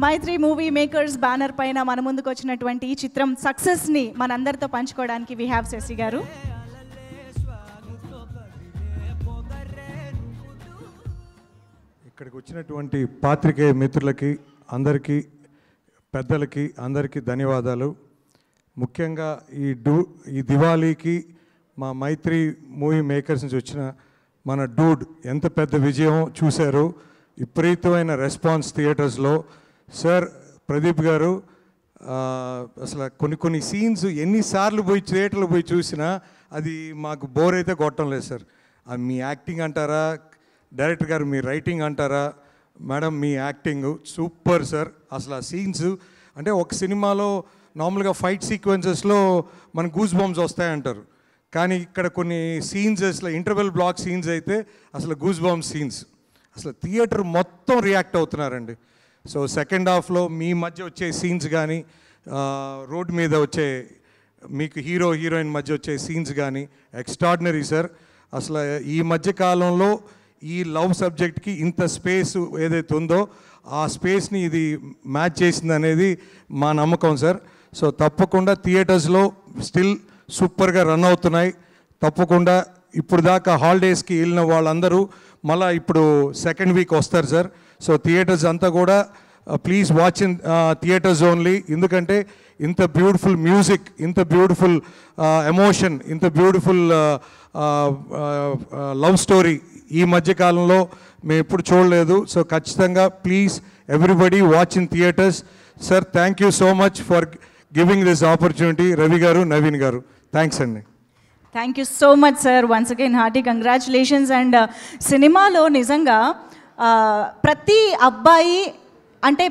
మైత్రి movie makers banner పైన మన ముందుకు వచ్చినటువంటి ఈ చిత్రం సక్సెస్ని మనందరితో పంచుకోవడానికి వి హ్యావ్ శశి గారు. ఇక్కడికి వచ్చినటువంటి పాత్రికేయ మిత్రులకి అందరికీ పెద్దలకి అందరికీ ధన్యవాదాలు. ముఖ్యంగా ఈ దివాళీకి మా మైత్రి మూవీ మేకర్స్ నుంచి వచ్చిన మన డూడ్ ఎంత పెద్ద విజయం చూశారు. విపరీతమైన రెస్పాన్స్ థియేటర్స్లో. సార్ ప్రదీప్ గారు అసలు కొన్ని సీన్స్ ఎన్నిసార్లు పోయి థియేటర్లో పోయి చూసినా అది మాకు బోర్ అయితే కొట్టడం లేదు సార్. మీ యాక్టింగ్ అంటారా, డైరెక్టర్ గారు మీ రైటింగ్ అంటారా, మేడం మీ యాక్టింగ్ సూపర్ సార్. అసలు ఆ సీన్స్ అంటే ఒక సినిమాలో నార్మల్గా ఫైట్ సీక్వెన్సెస్లో మనకు గూస్ బంప్స్ వస్తాయంటారు, కానీ ఇక్కడ కొన్ని సీన్స్ అసలు ఇంటర్వెల్ బ్లాక్ సీన్స్ అయితే అసలు గూస్ బంప్ సీన్స్ అసలు థియేటర్ మొత్తం రియాక్ట్ అవుతున్నారండి. సో సెకండ్ హాఫ్లో మీ మధ్య వచ్చే సీన్స్ కానీ, రోడ్ మీద వచ్చే మీకు హీరో హీరోయిన్ మధ్య వచ్చే సీన్స్ కానీ ఎక్స్ట్రాడినరీ సార్. అసలు ఈ మధ్య కాలంలో ఈ లవ్ సబ్జెక్ట్కి ఇంత స్పేస్ ఏదైతే ఉందో ఆ స్పేస్ని ఇది మ్యాచ్ చేసింది అనేది మా నమ్మకం సార్. సో తప్పకుండా థియేటర్స్లో స్టిల్ సూపర్గా రన్ అవుతున్నాయి. తప్పకుండా ఇప్పుడు దాకా హాలిడేస్కి వెళ్ళిన వాళ్ళందరూ మళ్ళీ ఇప్పుడు సెకండ్ వీక్ వస్తారు సార్. సో థియేటర్స్ అంతా కూడా please watch in theatres only. ఎందుకంటే ఇంత బ్యూటిఫుల్ మ్యూజిక్, ఇంత బ్యూటిఫుల్ ఎమోషన్, ఇంత బ్యూటిఫుల్ లవ్ స్టోరీ ఈ మధ్యకాలంలో మేము ఎప్పుడు చూడలేదు. సో ఖచ్చితంగా please everybody watch in theatres. Sir thank you so much for giving this opportunity. Ravi గారు, నవీన్ గారు, థ్యాంక్స్ అండి. Thank you so much sir. Once again hearty congratulations. And సినిమాలో నిజంగా ప్రతి అబ్బాయి అంటే